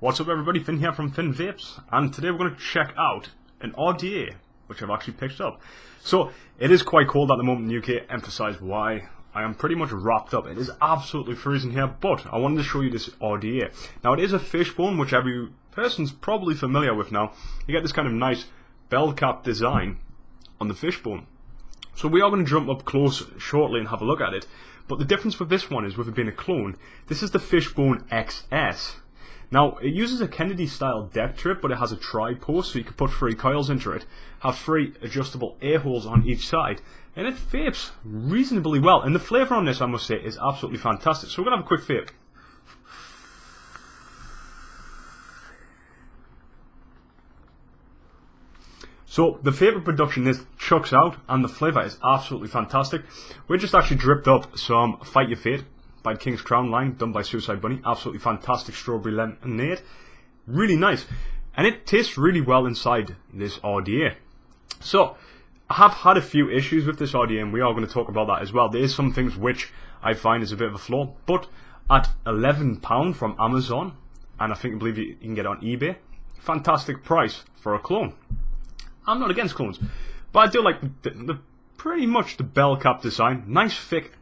What's up everybody, Finn here from Finn Vapes, and today we're going to check out an RDA, which I've actually picked up. So, it is quite cold at the moment in the UK, emphasise why. I am pretty much wrapped up. It is absolutely freezing here, but I wanted to show you this RDA. Now it is a Fishbone, which every person's probably familiar with now. You get this kind of nice bell cap design on the Fishbone. So we are going to jump up close shortly and have a look at it. But the difference with this one is, with it being a clone, this is the Fishbone XS. Now, it uses a Kennedy-style deck trip, but it has a tri-post, so you can put 3 coils into it, have 3 adjustable air holes on each side, and it vapes reasonably well. And the flavour on this, I must say, is absolutely fantastic. So we're going to have a quick vape. So, the vapour production this chucks out, and the flavour is absolutely fantastic. We just actually dripped up some Fight Your Fate by King's Crown line, done by Suicide Bunny. Absolutely fantastic strawberry lemonade. Really nice. And it tastes really well inside this RDA. So, I have had a few issues with this RDA, and we are going to talk about that as well. There is some things which I find is a bit of a flaw, but at £11 from Amazon, and I believe you can get it on eBay, fantastic price for a clone. I'm not against clones, but I do like the pretty much the bell cap design. Nice thick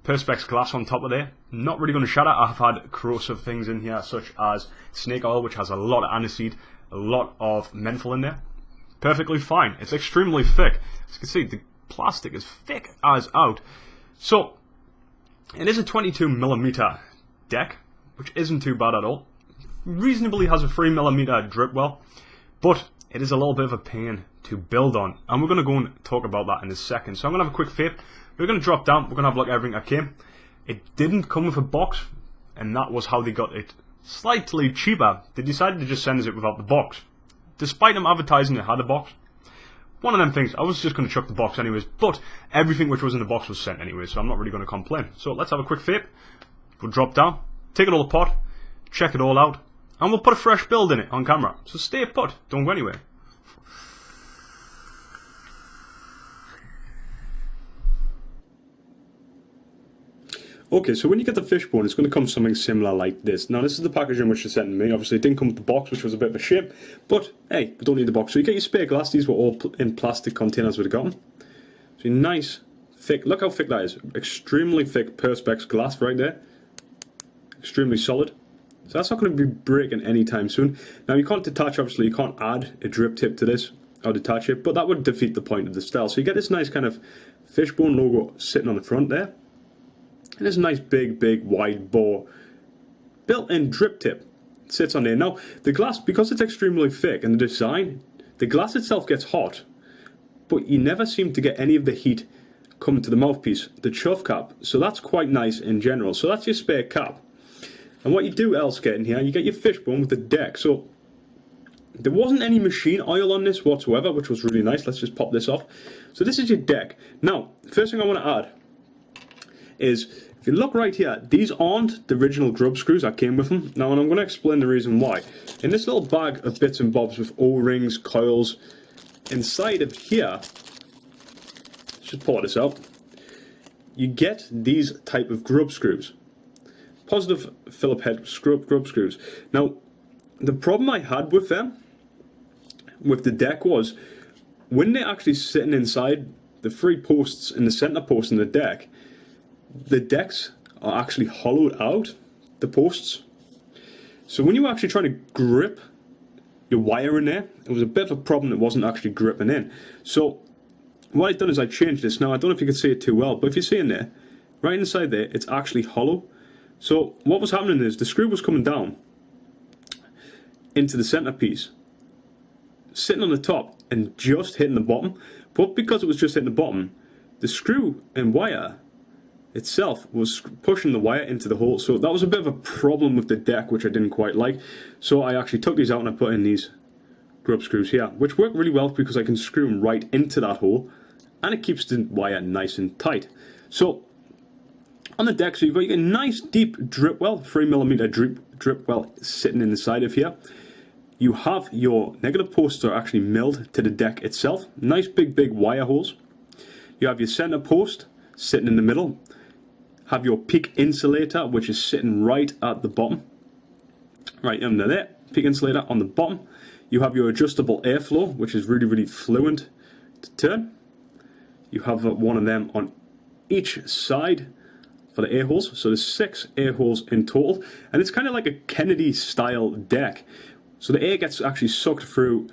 Perspex glass on top of there. Not really going to shatter. I've had corrosive things in here, such as snake oil, which has a lot of aniseed, a lot of menthol in there. Perfectly fine. It's extremely thick. As you can see, the plastic is thick as out. So, it is a 22mm deck, which isn't too bad at all. Reasonably has a 3mm drip well, but it is a little bit of a pain to build on, and we're going to go and talk about that in a second. So I'm going to have a quick vape. We're going to drop down. We're going to have a look at everything that came. It didn't come with a box, and that was how they got it slightly cheaper. They decided to just send us it without the box, despite them advertising it had a box. One of them things. I was just going to chuck the box anyways, but everything which was in the box was sent anyways, so I'm not really going to complain. So let's have a quick vape. We'll drop down, take it all apart, check it all out, and we'll put a fresh build in it on camera. So stay put, don't go anywhere. Okay, so when you get the Fishbone, it's going to come something similar like this. Now, this is the packaging which they sent to me. Obviously, it didn't come with the box, which was a bit of a shame. But, hey, we don't need the box. So you get your spare glass. These were all in plastic containers we'd gotten. So nice, thick. Look how thick that is. Extremely thick Perspex glass right there. Extremely solid. So that's not going to be breaking anytime soon. Now, you can't detach, obviously. You can't add a drip tip to this or detach it. But that would defeat the point of the style. So you get this nice kind of Fishbone logo sitting on the front there. And there's a nice big wide bore built-in drip tip. It sits on there. Now, the glass, because it's extremely thick and the design, the glass itself gets hot, but you never seem to get any of the heat coming to the mouthpiece, the chuff cap. So that's quite nice in general. So that's your spare cap. And what you do else get in here, you get your Fishbone with the deck. So there wasn't any machine oil on this whatsoever, which was really nice. Let's just pop this off. So this is your deck. Now, first thing I want to add is, if you look right here, these aren't the original grub screws that came with them. Now, and I'm going to explain the reason why. In this little bag of bits and bobs with O-rings, coils, inside of here, let's just pour this out, you get these type of grub screws. Positive Phillip head grub screws. Now, the problem I had with them, with the deck, was when they're actually sitting inside the 3 posts in the center post in the decks are actually hollowed out, the posts. So when you were actually trying to grip your wire in there, it was a bit of a problem. It wasn't actually gripping in. So what I've done is I changed this. Now, I don't know if you can see it too well, but if you see in there, right inside there, it's actually hollow. So what was happening is the screw was coming down into the centerpiece, sitting on the top and just hitting the bottom. But because it was just hitting the bottom, the screw and wire itself was pushing the wire into the hole. So that was a bit of a problem with the deck, which I didn't quite like. So I actually took these out and I put in these grub screws here, which work really well because I can screw them right into that hole and it keeps the wire nice and tight. So on the deck, so you've got your nice deep drip well, 3mm drip well sitting in the side of here. You have your negative posts are actually milled to the deck itself. Nice big wire holes. You have your center post sitting in the middle. Have your peak insulator, which is sitting right at the bottom, right under there. peak insulator on the bottom. You have your adjustable airflow, which is really, really fluent to turn. You have one of them on each side for the air holes. So there's 6 air holes in total, and it's kind of like a Kennedy style deck. So the air gets actually sucked through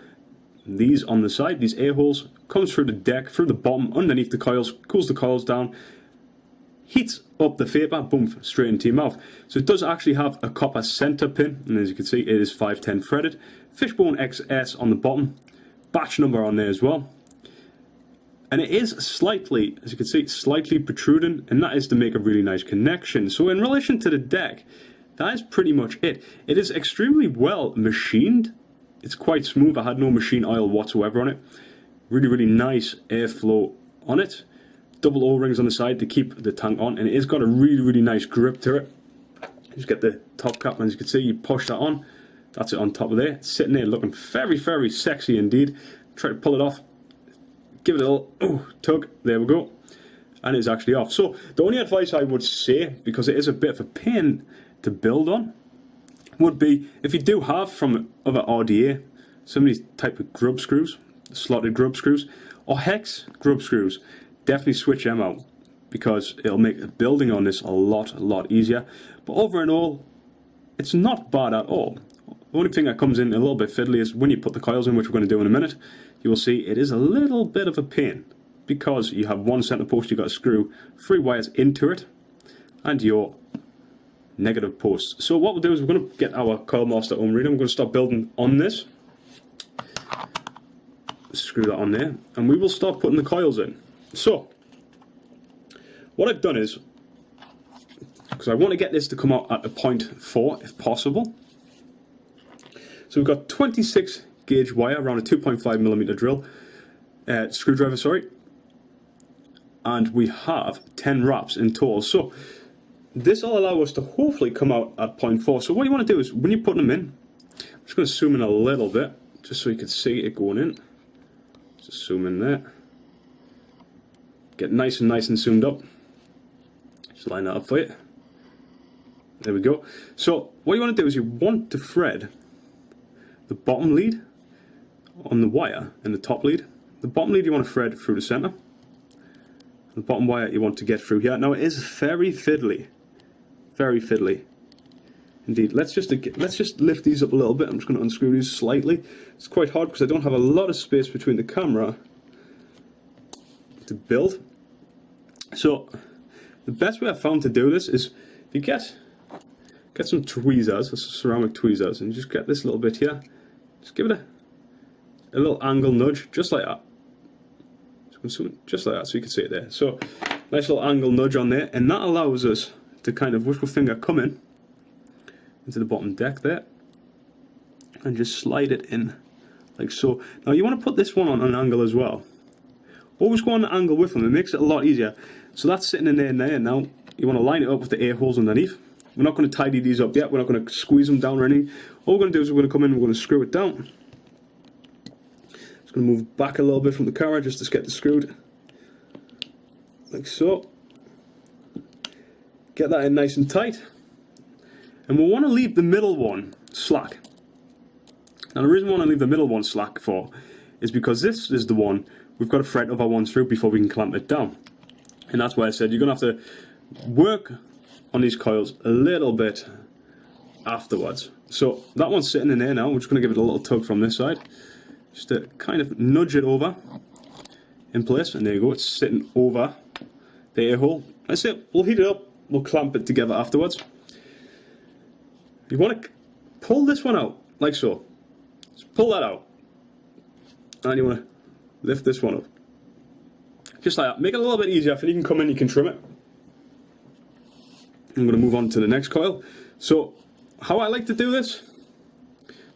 these on the side, these air holes, comes through the deck, through the bottom, underneath the coils, cools the coils down, heats up the vapor, boom, straight into your mouth. So it does actually have a copper center pin, and as you can see, it is 510 threaded. Fishbone XS on the bottom, batch number on there as well. And it is slightly, as you can see, slightly protruding, and that is to make a really nice connection. So in relation to the deck, that is pretty much it. It is extremely well machined. It's quite smooth. I had no machine oil whatsoever on it. Really, really nice airflow on it. Double O-rings on the side to keep the tank on, and it has got a really, really nice grip to it. Just get the top cap, and as you can see, you push that on. That's it on top of there. It's sitting there looking very, very sexy indeed. Try to pull it off. Give it a little tug. There we go. And it's actually off. So the only advice I would say, because it is a bit of a pain to build on, would be if you do have from other RDA some of these type of grub screws, slotted grub screws, or hex grub screws, definitely switch them out, because it'll make building on this a lot easier. But over and all, it's not bad at all. The only thing that comes in a little bit fiddly is when you put the coils in, which we're going to do in a minute. You will see it is a little bit of a pain, because you have one center post, you've got to screw 3 wires into it, and your negative posts. So what we'll do is we're going to get our coil master ohm reader. I'm going to start building on this. Screw that on there, and we will start putting the coils in. So what I've done is, because I want to get this to come out at a 0.4 if possible, so we've got 26 gauge wire around a 2.5mm drill, screwdriver, sorry, and we have 10 wraps in total. So this will allow us to hopefully come out at 0.4. So what you want to do is, when you're putting them in, I'm just going to zoom in a little bit, just so you can see it going in. Just zoom in there. Get nice and zoomed up. Just line that up for you. There we go. So what you want to do is you want to thread the bottom lead on the wire and the top lead. The bottom lead you want to thread through the center. The bottom wire you want to get through here. Now it is very fiddly. Very fiddly. Indeed. Let's just lift these up a little bit. I'm just going to unscrew these slightly. It's quite hard because I don't have a lot of space between the camera to build. So the best way I've found to do this is, if you get some tweezers, ceramic tweezers, and you just get this little bit here, just give it a little angle nudge, just like that. Just like that, so you can see it there. So nice little angle nudge on there, and that allows us to kind of, with our finger, come in into the bottom deck there, and just slide it in like so. Now you want to put this one on an angle as well. Always go on an angle with them, it makes it a lot easier. So that's sitting in there and now you want to line it up with the air holes underneath. We're not going to tidy these up yet, we're not going to squeeze them down or anything. All we're going to do is we're going to come in and we're going to screw it down. Just going to move back a little bit from the camera just to get this screwed. Like so. Get that in nice and tight. And we'll want to leave the middle one slack. Now the reason we want to leave the middle one slack for is because this is the one we've got to thread other ones through before we can clamp it down. And that's why I said you're going to have to work on these coils a little bit afterwards. So that one's sitting in there now. We're just going to give it a little tug from this side, just to kind of nudge it over in place. And there you go, it's sitting over the air hole. That's it. We'll heat it up, we'll clamp it together afterwards. You want to pull this one out like so. Just pull that out, and you want to lift this one up just like that. Make it a little bit easier. If you can come in, you can trim it. I'm going to move on to the next coil. So how I like to do this,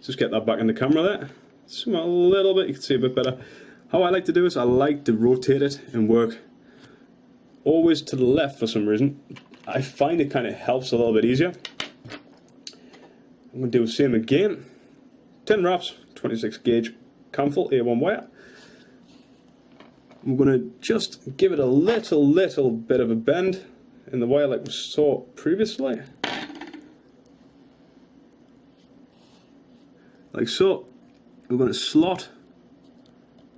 just get that back in the camera there, zoom out a little bit, you can see a bit better. How I like to do this, I like to rotate it and work always to the left for some reason. I find it kind of helps a little bit easier. I'm going to do the same again. 10 wraps, 26 gauge camful A1 wire. I'm going to just give it a little bit of a bend in the wire like we saw previously. like so. We're going to slot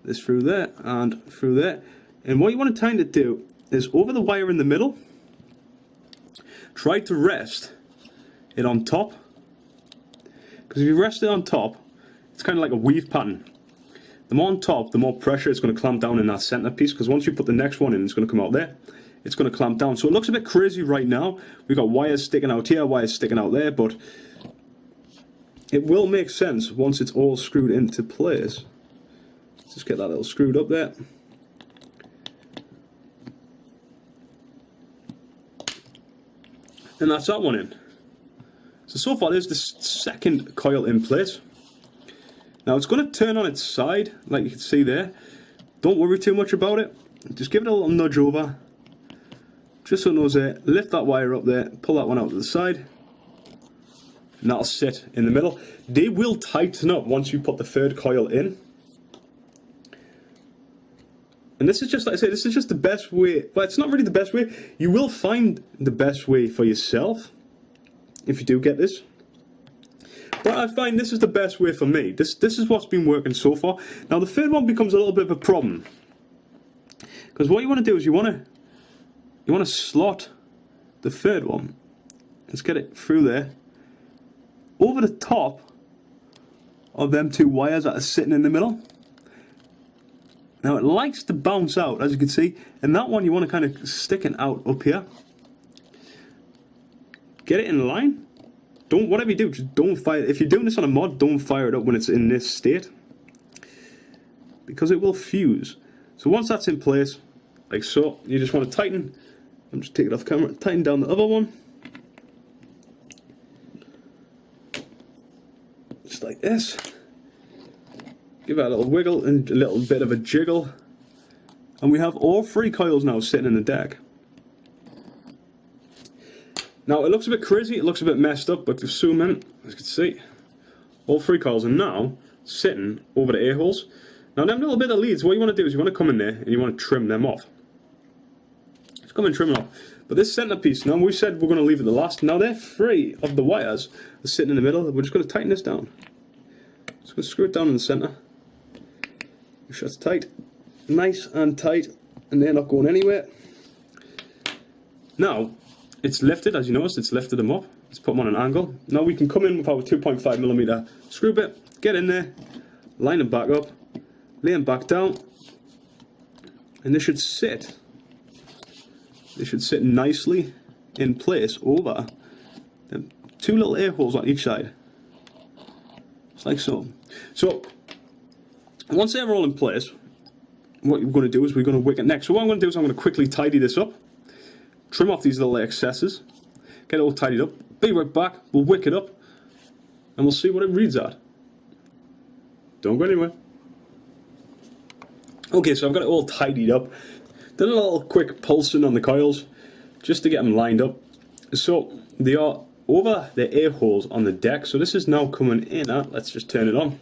this through there and through there. And what you want to kind of do is over the wire in the middle, try to rest it on top. Because if you rest it on top, it's kind of like a weave pattern. The more on top, the more pressure it's going to clamp down in that center piece, because once you put the next one in, it's going to come out there. It's going to clamp down. So it looks a bit crazy right now. We've got wires sticking out here, wires sticking out there, but it will make sense once it's all screwed into place. Let's just get that little screwed up there. And that's that one in. So far there's the second coil in place. Now it's going to turn on its side, like you can see there. Don't worry too much about it. Just give it a little nudge over. Just so it knows there. Lift that wire up there, pull that one out to the side. And that'll sit in the middle. They will tighten up once you put the third coil in. And this is just, like I say, this is just the best way. Well, it's not really the best way. You will find the best way for yourself if you do get this. But I find this is the best way for me. This is what's been working so far. Now the third one becomes a little bit of a problem. Because what you want to do is you want to slot the third one. Let's get it through there. Over the top of them two wires that are sitting in the middle. Now it likes to bounce out, as you can see, and that one you want to kind of stick it out up here. Get it in line. Don't, whatever you do, just don't fire. If you're doing this on a mod, don't fire it up when it's in this state, because it will fuse. So once that's in place, like so, you just want to tighten. I'm just taking it off camera. Tighten down the other one, just like this. Give it a little wiggle and a little bit of a jiggle, and we have all three coils now sitting in the deck. Now it looks a bit crazy, it looks a bit messed up, but if you zoom in, as you can see, all three coils are now sitting over the air holes. Now them little bit of leads, what you want to do is you want to come in there and you want to trim them off. Just come and trim them off. But this center piece, now we said we're going to leave it the last. Now they're three of the wires are sitting in the middle. We're just going to tighten this down. Just going to screw it down in the center. Make sure it's tight, nice and tight, and they're not going anywhere. Now it's lifted, as you noticed, it's lifted them up. Let's put them on an angle. Now we can come in with our 2.5mm screw bit, get in there, line them back up, lay them back down, and they should sit. They should sit nicely in place over the two little air holes on each side. Just like so. So once they're all in place, what you're going to do is we're going to wick it next. So what I'm going to do is I'm going to quickly tidy this up. Trim off these little excesses, get it all tidied up, be right back, we'll wick it up, and we'll see what it reads at. Don't go anywhere. Okay, so I've got it all tidied up, done a little quick pulsing on the coils, just to get them lined up. So they are over the air holes on the deck, so this is now coming in at, let's just turn it on.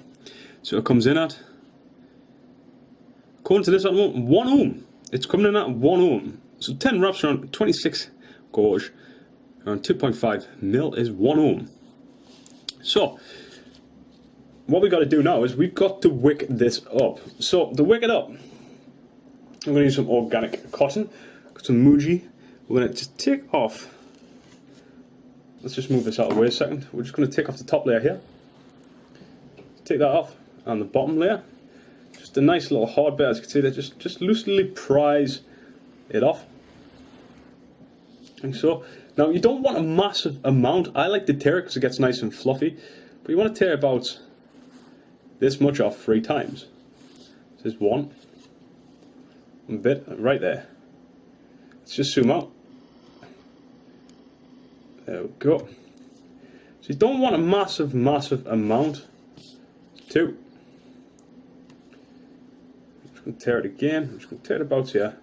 So it comes in at, according to this at the moment, 1 ohm. It's coming in at 1 ohm. So 10 wraps around 26 gauge, around 2.5 mil is 1 ohm. So what we got to do now is we've got to wick this up. So to wick it up, I'm going to use some organic cotton, got some Muji. We're going to just take off. Let's just move this out of the way a second. We're just going to take off the top layer here. Take that off, and the bottom layer. Just a nice little hard bit, as you can see there. Just loosely prise it off. And so now you don't want a massive amount. I like to tear it because it gets nice and fluffy, but you want to tear about this much off 3 times. This is one bit right there. Let's just zoom out. There we go. So you don't want a massive amount. 2. I'm just going to tear it again. I'm just going to tear it about here.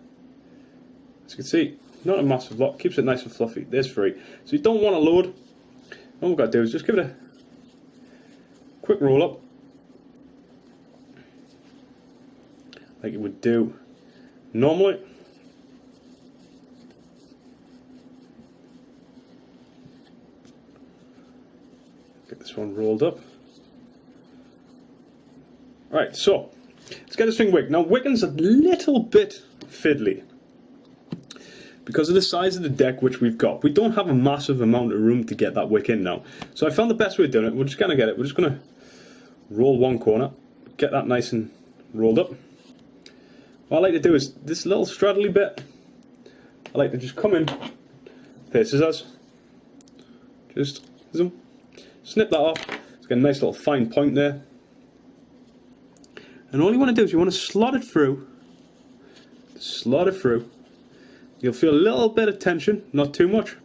As you can see, not a massive lot, keeps it nice and fluffy. There's 3. So you don't want to load. All we've got to do is just give it a quick roll up, like you would do normally. Get this one rolled up. Right, so let's get this thing wicked. Now wicking's a little bit fiddly because of the size of the deck which we've got. We don't have a massive amount of room to get that wick in now. So I found the best way of doing it. We're just going to get it. We're just going to roll one corner, get that nice and rolled up. What I like to do is this little straddly bit, I like to just come in, pair of scissors, just zoom, snip that off. It's got a nice little fine point there. And all you want to do is you want to slot it through. You'll feel a little bit of tension, not too much.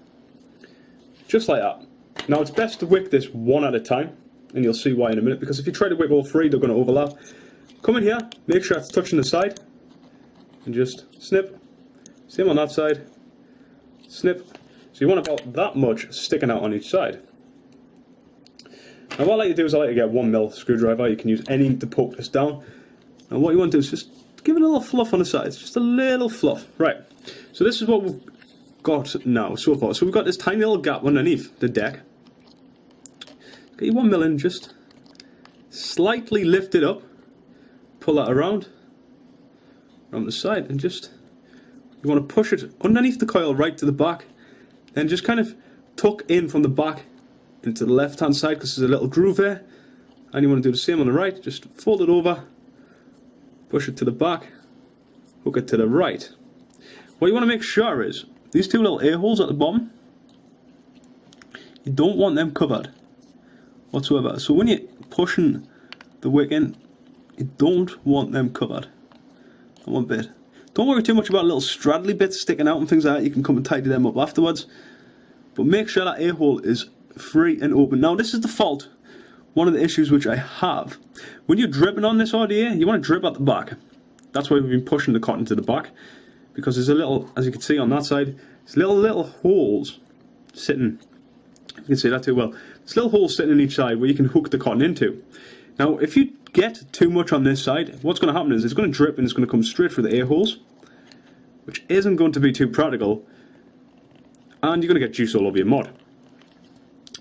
Just like that. Now it's best to wick this one at a time, and you'll see why in a minute, because if you try to wick all three, they're going to overlap. Come in here, make sure it's touching the side, and just snip. Same on that side. Snip. So you want about that much sticking out on each side. Now what I like to do is I like to get 1mm screwdriver. You can use any to poke this down. And what you want to do is just give it a little fluff on the sides. Just a little fluff. Right. So this is what we've got now so far. So we've got this tiny little gap underneath the deck. Get your 1mm in, just slightly lift it up. Pull that around the side, and just, you want to push it underneath the coil right to the back. Then just kind of tuck in from the back into the left hand side, because there's a little groove there. And you want to do the same on the right. Just fold it over, push it to the back, hook it to the right. What you want to make sure is these two little air holes at the bottom, you don't want them covered whatsoever. So when you're pushing the wick in, you don't want them covered. Not one bit. Don't worry too much about little straddly bits sticking out and things like that. You can come and tidy them up afterwards. But make sure that air hole is free and open. Now this is the fault, one of the issues which I have. When you're dripping on this RDA, you want to drip at the back. That's why we've been pushing the cotton to the back, because there's a little, as you can see on that side, there's little holes sitting, you can see that too well, there's little holes sitting in each side where you can hook the cotton into. Now if you get too much on this side, what's going to happen is it's going to drip and it's going to come straight through the air holes, which isn't going to be too practical, and you're going to get juice all over your mod.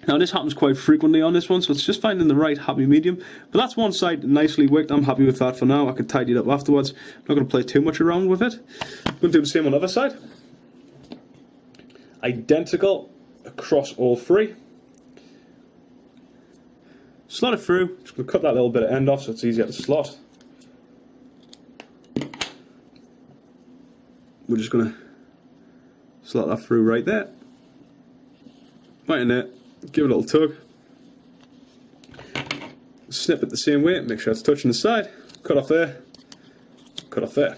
Now this happens quite frequently on this one, so it's just finding the right happy medium. But that's one side nicely wicked. I'm happy with that for now. I can tidy it up afterwards. I'm not going to play too much around with it. I'm going to do the same on the other side. Identical across all three. Slot it through. Just going to cut that little bit of end off so it's easier to slot. We're just going to slot that through right there. Right in there. Give it a little tug. Snip it the same way, make sure it's touching the side. Cut off there. Cut off there.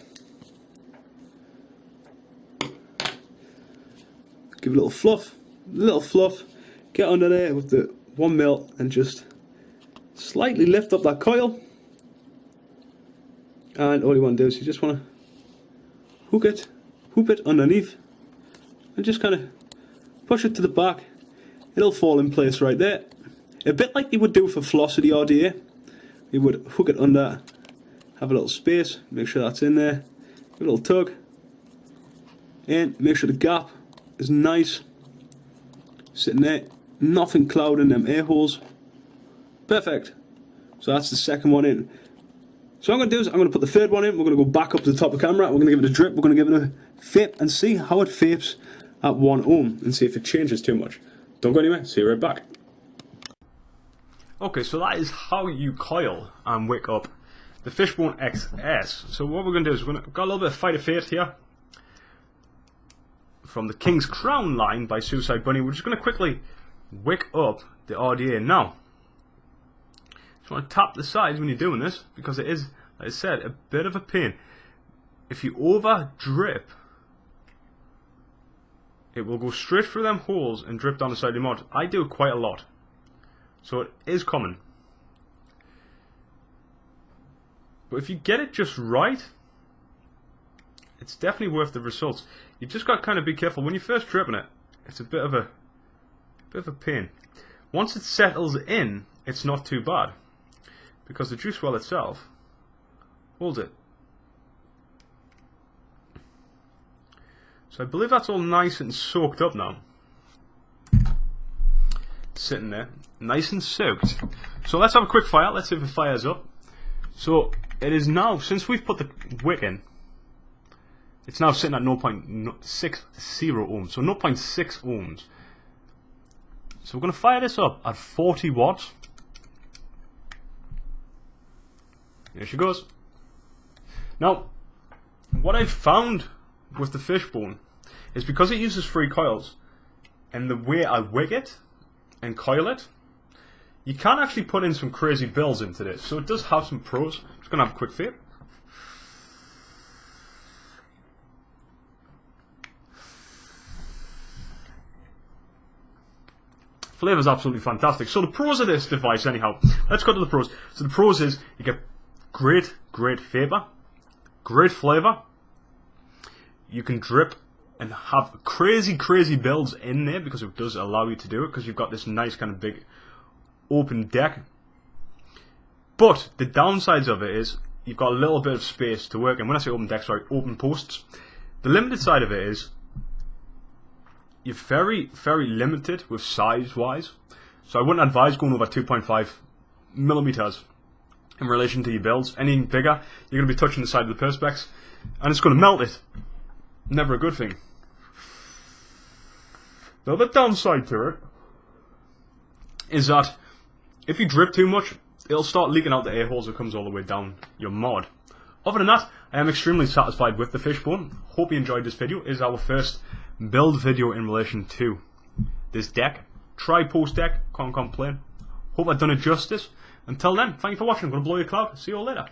Give it a little fluff. Get under there with the 1mm and just slightly lift up that coil. And all you want to do is you just want to hoop it underneath, and just kind of push it to the back. It'll fall in place right there. A bit like you would do for Velocity RDA. You would hook it under, have a little space, make sure that's in there, give a little tug, and make sure the gap is nice, sitting there, nothing clouding them air holes. Perfect. So that's the second one in. So what I'm going to do is I'm going to put the third one in, we're going to go back up to the top of the camera, we're going to give it a drip, we're going to give it a vape and see how it vapes at 1 ohm and see if it changes too much. Don't go anywhere, see you right back. Okay, so that is how you coil and wick up the Fishbone XS. So what we're going to do is we've got a little bit of Fight of Fate here from the King's Crown line by Suicide Bunny. We're just going to quickly wick up the RDA now. Just want to tap the sides when you're doing this, because it is, like I said, a bit of a pain. If you over drip, it will go straight through them holes and drip down the side of the mod. I do it quite a lot, so it is common. But if you get it just right, it's definitely worth the results. You just got to kind of be careful when you're first dripping it. It's a bit of a pain. Once it settles in, it's not too bad, because the juice well itself holds it. So I believe that's all nice and soaked up now. Sitting there, nice and soaked. So let's have a quick fire. Let's see if it fires up. So it is now, since we've put the wick in, it's now sitting at 0.60 ohms, so 0.6 ohms. So we're going to fire this up at 40 watts. There she goes. Now, what I've found with the Fishbone is because it uses 3 coils, and the way I wick it and coil it, you can actually put in some crazy builds into this. So it does have some pros. I'm just going to have a quick vape. Flavour is absolutely fantastic. So the pros of this device, anyhow, let's go to the pros. So the pros is you get great vapour, great flavour. You can drip and have crazy builds in there because it does allow you to do it because you've got this nice kind of big open deck. But the downsides of it is you've got a little bit of space to work. And when I say open deck, sorry, open posts. The limited side of it is you're very limited with size wise. So I wouldn't advise going over 2.5 millimeters in relation to your builds. Anything bigger, you're going to be touching the side of the perspex and it's going to melt it. Never a good thing. Now the downside to it is that if you drip too much, it'll start leaking out the air holes that comes all the way down your mod. Other than that, I am extremely satisfied with the Fishbone. Hope you enjoyed this video. It is our first build video in relation to this deck. Tri-post deck, can't complain. Hope I've done it justice. Until then, thank you for watching. I'm going to blow your cloud. See you all later.